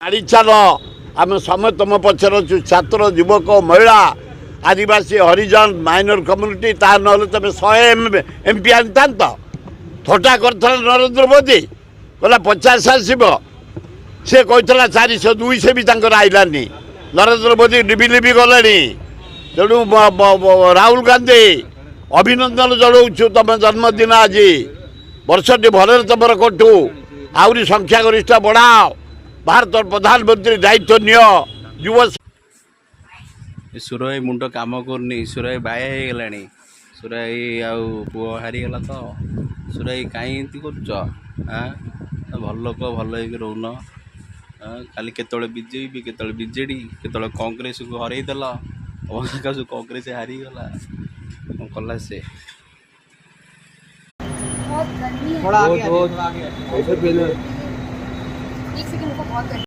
गाड़ी चल आम समय तुम पचर अच्छु छात्र युवक महिला आदिवासी हरिजन माइनर कम्युनिटी ता ना तुम 100 MP आनता थटा कर नरेंद्र मोदी कहला 50 आसब सी कहला 400 200 भी आईलानी नरेंद्र मोदी लिबि लिबि गले तेणु राहुल गांधी अभिनंदन जनाऊँ तुम जन्मदिन आज वर्षटी भल तुम कटू आहरी संख्यागरिष्ठ बढ़ाओ भारत प्रधानमंत्री दायित्व नियो युव सुरई मुंड काम करनी सुरई बाया हो गला सुरई पुओ हारीगला तो सुरई कहीं कर भल लोक भल रोन खाली केतले बीजेपी केतले बीजेडी केतले कांग्रेस को हरईदेल कांग्रेस हारीगला कला से बहुत गर्मी है। थोड़ा आगे, थोड़ा आगे।